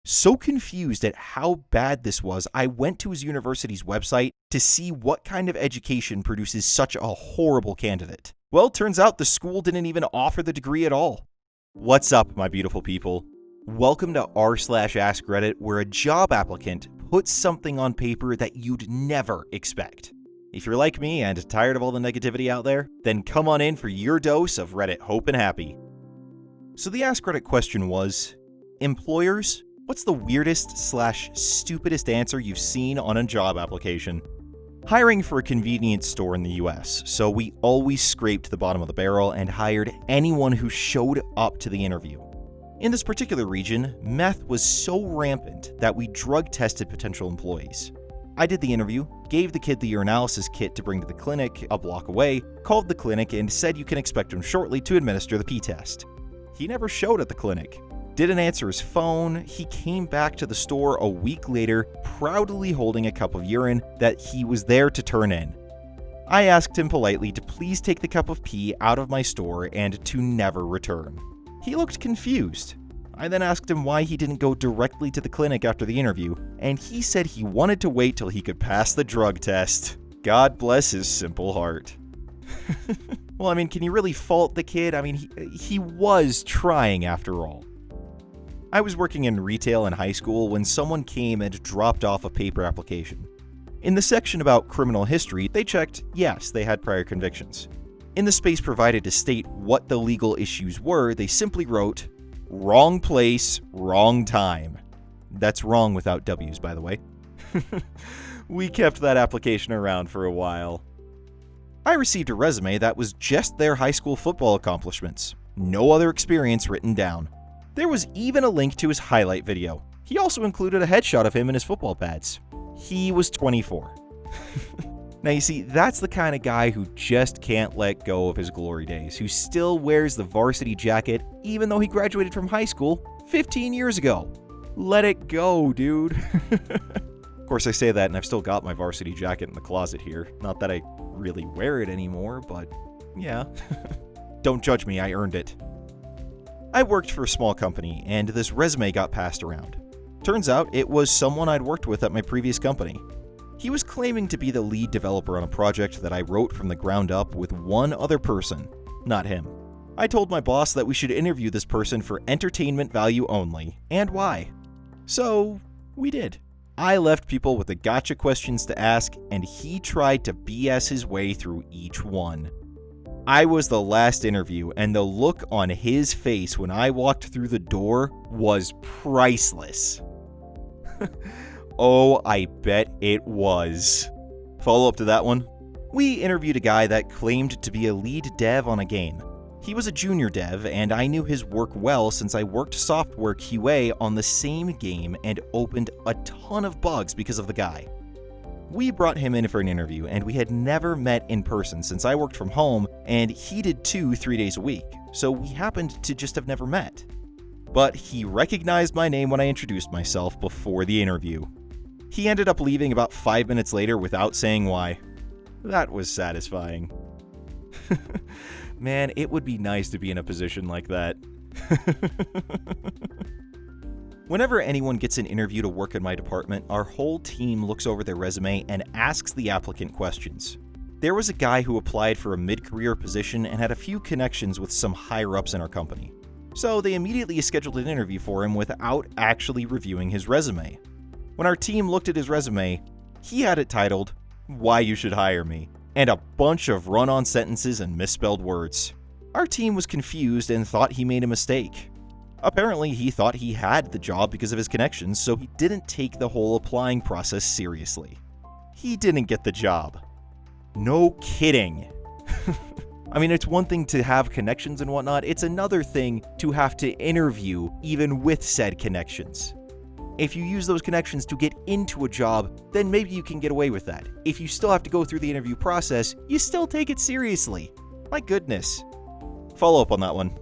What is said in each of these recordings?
So confused at how bad this was, I went to his university's website to see what kind of education produces such a horrible candidate. Well, turns out the school didn't even offer the degree at all. What's up, my beautiful people? Welcome to r/AskReddit, where a job applicant puts something on paper that you'd never expect. If you're like me and tired of all the negativity out there, then come on in for your dose of Reddit hope and happy. So the AskReddit question was, employers, what's the weirdest/stupidest answer you've seen on a job application? Hiring for a convenience store in the US, so we always scraped the bottom of the barrel and hired anyone who showed up to the interview. In this particular region, meth was so rampant that we drug tested potential employees. I did the interview, gave the kid the urinalysis kit to bring to the clinic a block away, called the clinic and said you can expect him shortly to administer the p-test. He never showed at the clinic. Didn't answer his phone. He came back to the store a week later, proudly holding a cup of urine that he was there to turn in. I asked him politely to please take the cup of pee out of my store and to never return. He looked confused. I then asked him why he didn't go directly to the clinic after the interview, and he said he wanted to wait till he could pass the drug test. God bless his simple heart. Well, I mean, can you really fault the kid? I mean, he was trying after all. I was working in retail in high school when someone came and dropped off a paper application. In the section about criminal history, they checked, yes, they had prior convictions. In the space provided to state what the legal issues were, they simply wrote, wrong place, wrong time. That's wrong without W's, by the way. We kept that application around for a while. I received a resume that was just their high school football accomplishments. No other experience written down. There was even a link to his highlight video. He also included a headshot of him in his football pads. He was 24. Now you see, that's the kind of guy who just can't let go of his glory days, who still wears the varsity jacket even though he graduated from high school 15 years ago. Let it go, dude. Of course, I say that and I've still got my varsity jacket in the closet here. Not that I really wear it anymore, but yeah. Don't judge me, I earned it. I worked for a small company, and this resume got passed around. Turns out it was someone I'd worked with at my previous company. He was claiming to be the lead developer on a project that I wrote from the ground up with one other person, not him. I told my boss that we should interview this person for entertainment value only, and why. So, we did. I left people with the gotcha questions to ask, and he tried to BS his way through each one. I was the last interview, and the look on his face when I walked through the door was priceless. Oh, I bet it was. Follow up to that one? We interviewed a guy that claimed to be a lead dev on a game. He was a junior dev, and I knew his work well since I worked software QA on the same game and opened a ton of bugs because of the guy. We brought him in for an interview, and we had never met in person since I worked from home, and he did 3 days a week, so we happened to just have never met. But he recognized my name when I introduced myself before the interview. He ended up leaving about 5 minutes later without saying why. That was satisfying. Man, it would be nice to be in a position like that. Whenever anyone gets an interview to work in my department, our whole team looks over their resume and asks the applicant questions. There was a guy who applied for a mid-career position and had a few connections with some higher-ups in our company. So they immediately scheduled an interview for him without actually reviewing his resume. When our team looked at his resume, he had it titled, "Why You Should Hire Me," and a bunch of run-on sentences and misspelled words. Our team was confused and thought he made a mistake. Apparently, he thought he had the job because of his connections, so he didn't take the whole applying process seriously. He didn't get the job. No kidding. I mean, it's one thing to have connections and whatnot, it's another thing to have to interview even with said connections. If you use those connections to get into a job, then maybe you can get away with that. If you still have to go through the interview process, you still take it seriously. My goodness. Follow up on that one.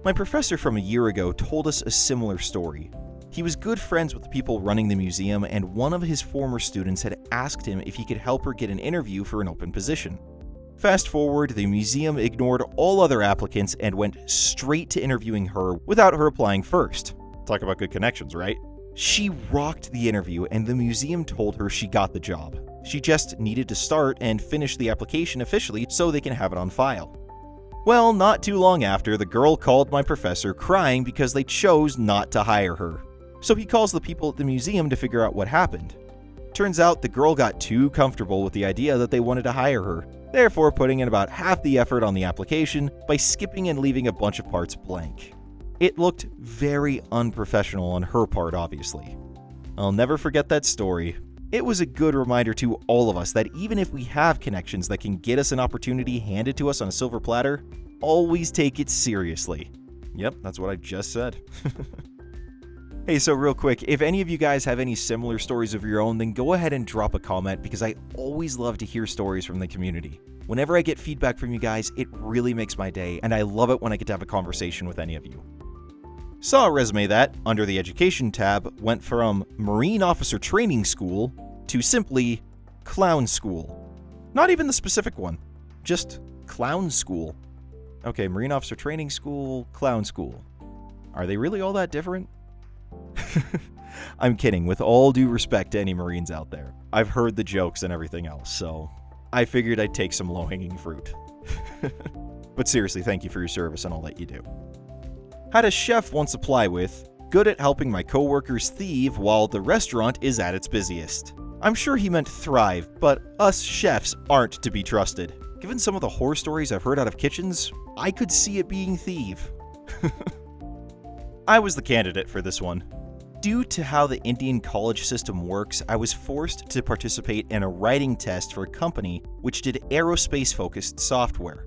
My professor from a year ago told us a similar story. He was good friends with the people running the museum, and one of his former students had asked him if he could help her get an interview for an open position. Fast forward, the museum ignored all other applicants and went straight to interviewing her without her applying first. Talk about good connections, right? She rocked the interview, and the museum told her she got the job. She just needed to start and finish the application officially so they can have it on file. Well, not too long after, the girl called my professor crying because they chose not to hire her. So he calls the people at the museum to figure out what happened. Turns out the girl got too comfortable with the idea that they wanted to hire her, therefore putting in about half the effort on the application by skipping and leaving a bunch of parts blank. It looked very unprofessional on her part, obviously. I'll never forget that story. It was a good reminder to all of us that even if we have connections that can get us an opportunity handed to us on a silver platter, always take it seriously. Yep, that's what I just said. Hey, so real quick, if any of you guys have any similar stories of your own, then go ahead and drop a comment because I always love to hear stories from the community. Whenever I get feedback from you guys, it really makes my day, and I love it when I get to have a conversation with any of you. Saw a resume that, under the Education tab, went from Marine Officer Training School to simply Clown School. Not even the specific one, just Clown School. Okay, Marine Officer Training School, Clown School. Are they really all that different? I'm kidding, with all due respect to any Marines out there. I've heard the jokes and everything else, so I figured I'd take some low-hanging fruit. But seriously, thank you for your service and all that you do. Had a chef once apply with, good at helping my coworkers thieve while the restaurant is at its busiest. I'm sure he meant thrive, but us chefs aren't to be trusted. Given some of the horror stories I've heard out of kitchens, I could see it being thieve. I was the candidate for this one. Due to how the Indian college system works, I was forced to participate in a writing test for a company which did aerospace-focused software.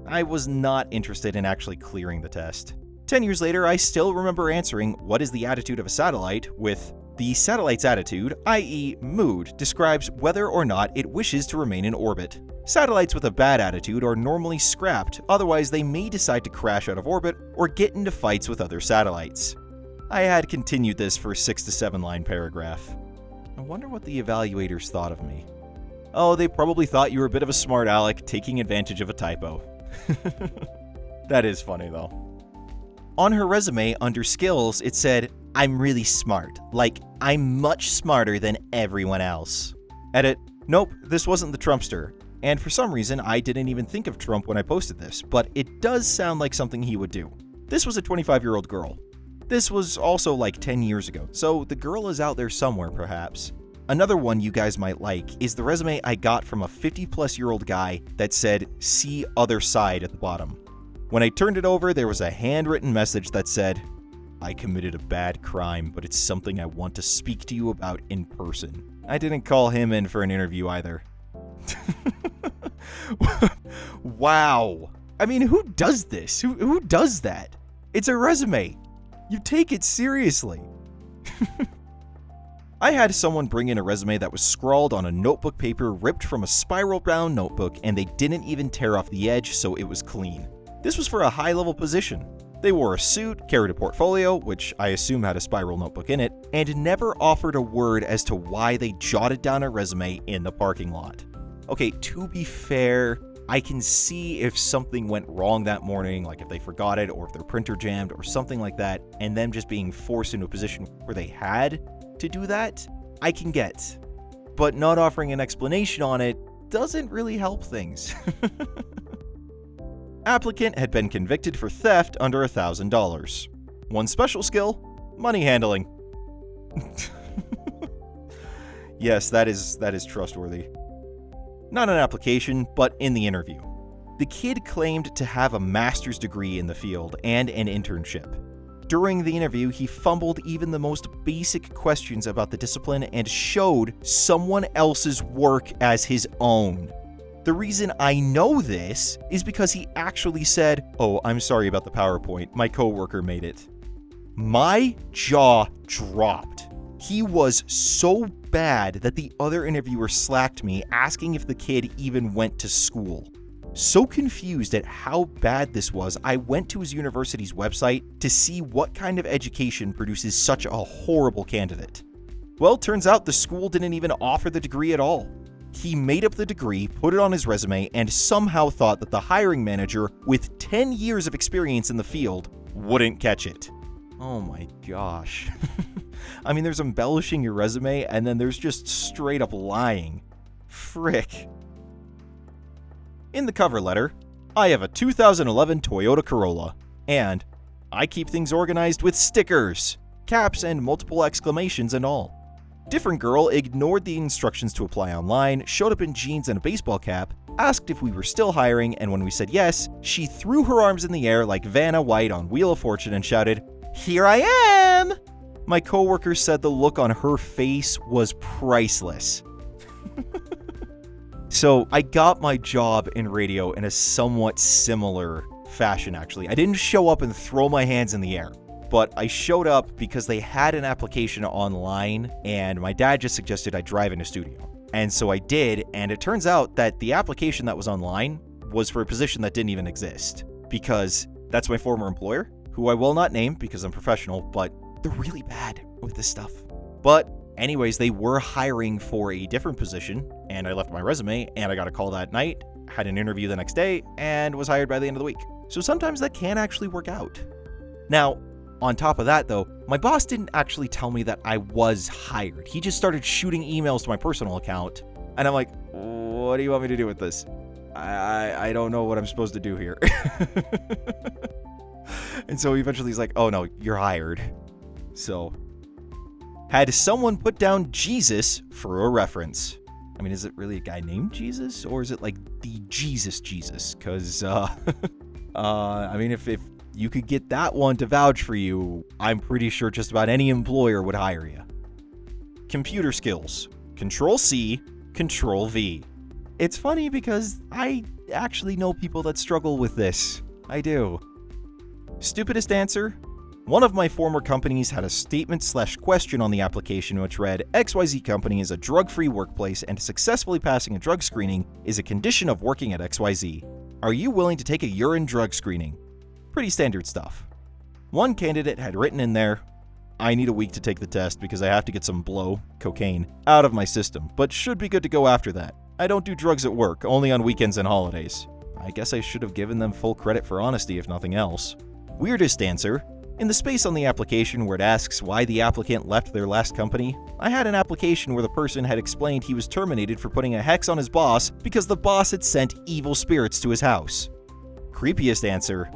I was not interested in actually clearing the test. 10 years later, I still remember answering what is the attitude of a satellite with the satellite's attitude, i.e. mood, describes whether or not it wishes to remain in orbit. Satellites with a bad attitude are normally scrapped, otherwise they may decide to crash out of orbit or get into fights with other satellites. I had continued this for a 6 to 7 line paragraph. I wonder what the evaluators thought of me. Oh, they probably thought you were a bit of a smart aleck taking advantage of a typo. That is funny though. On her resume, under skills, it said, "I'm really smart. Like, I'm much smarter than everyone else." Edit, nope, this wasn't the Trumpster. And for some reason, I didn't even think of Trump when I posted this, but it does sound like something he would do. This was a 25-year-old girl. This was also like 10 years ago, so the girl is out there somewhere, perhaps. Another one you guys might like is the resume I got from a 50-plus-year-old guy that said, "See other side" at the bottom. When I turned it over, there was a handwritten message that said, "I committed a bad crime, but it's something I want to speak to you about in person." I didn't call him in for an interview either. Wow. I mean, who does this? Who does that? It's a resume. You take it seriously. I had someone bring in a resume that was scrawled on a notebook paper ripped from a spiral-bound notebook, and they didn't even tear off the edge, so it was clean. This was for a high-level position. They wore a suit, carried a portfolio, which I assume had a spiral notebook in it, and never offered a word as to why they jotted down a resume in the parking lot. Okay, to be fair, I can see if something went wrong that morning, like if they forgot it or if their printer jammed or something like that, and them just being forced into a position where they had to do that, I can get. But not offering an explanation on it doesn't really help things. Applicant had been convicted for theft under $1,000. One special skill, money handling. Yes, that is trustworthy. Not an application, but in the interview. The kid claimed to have a master's degree in the field and an internship. During the interview, he fumbled even the most basic questions about the discipline and showed someone else's work as his own. The reason I know this is because he actually said, "Oh, I'm sorry about the PowerPoint. My coworker made it." My jaw dropped. He was so bad that the other interviewer slacked me, asking if the kid even went to school. So confused at how bad this was, I went to his university's website to see what kind of education produces such a horrible candidate. Well, turns out the school didn't even offer the degree at all. He made up the degree, put it on his resume, and somehow thought that the hiring manager with 10 years of experience in the field wouldn't catch it. Oh my gosh. I mean, there's embellishing your resume, and then there's just straight up lying. Frick. In the cover letter, I have a 2011 Toyota Corolla, and I keep things organized with stickers, caps, and multiple exclamations and all. Different girl ignored the instructions to apply online, showed up in jeans and a baseball cap, asked if we were still hiring, and when we said yes, she threw her arms in the air like Vanna White on Wheel of Fortune and shouted, "Here I am!" My coworker said the look on her face was priceless. So I got my job in radio in a somewhat similar fashion, actually. I didn't show up and throw my hands in the air, but I showed up because they had an application online, and my dad just suggested I drive in a studio. And so I did, and it turns out that the application that was online was for a position that didn't even exist, because that's my former employer, who I will not name because I'm professional, but they're really bad with this stuff. But anyways, they were hiring for a different position, and I left my resume, and I got a call that night, had an interview the next day, and was hired by the end of the week. So sometimes that can actually work out. Now, on top of that, though, my boss didn't actually tell me that I was hired. He just started shooting emails to my personal account, and I'm like, what do you want me to do with this? I don't know what I'm supposed to do here. And so eventually he's like, oh no, you're hired. So, had someone put down Jesus for a reference. I mean, is it really a guy named Jesus, or is it like the Jesus? Because, I mean, if you could get that one to vouch for you, I'm pretty sure just about any employer would hire you. Computer skills. Control-C, Control-V. It's funny because I actually know people that struggle with this. I do. Stupidest answer? One of my former companies had a statement/question on the application which read, XYZ company is a drug-free workplace and successfully passing a drug screening is a condition of working at XYZ. Are you willing to take a urine drug screening? Pretty standard stuff. One candidate had written in there, I need a week to take the test because I have to get some cocaine, out of my system, but should be good to go after that. I don't do drugs at work, only on weekends and holidays. I guess I should have given them full credit for honesty if nothing else. Weirdest answer? In the space on the application where it asks why the applicant left their last company, I had an application where the person had explained he was terminated for putting a hex on his boss because the boss had sent evil spirits to his house. Creepiest answer?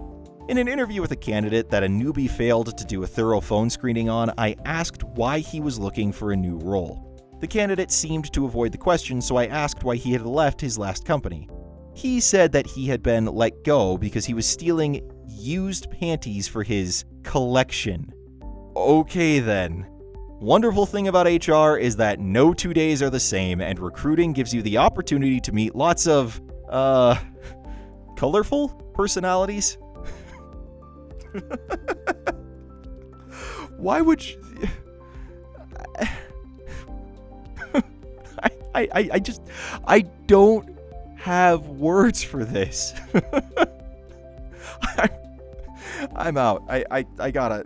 In an interview with a candidate that a newbie failed to do a thorough phone screening on, I asked why he was looking for a new role. The candidate seemed to avoid the question, so I asked why he had left his last company. He said that he had been let go because he was stealing used panties for his collection. Okay then. Wonderful thing about HR is that no 2 days are the same, and recruiting gives you the opportunity to meet lots of, colorful personalities? Why would you... I don't have words for this. I'm out. I gotta.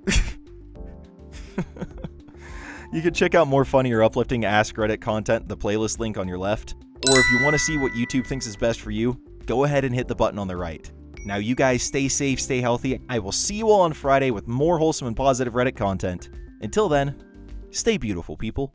You can check out more funny or uplifting AskReddit content, the playlist link on your left. Or if you want to see what YouTube thinks is best for you, go ahead and hit the button on the right. Now you guys stay safe, stay healthy. I will see you all on Friday with more wholesome and positive Reddit content. Until then, stay beautiful, people.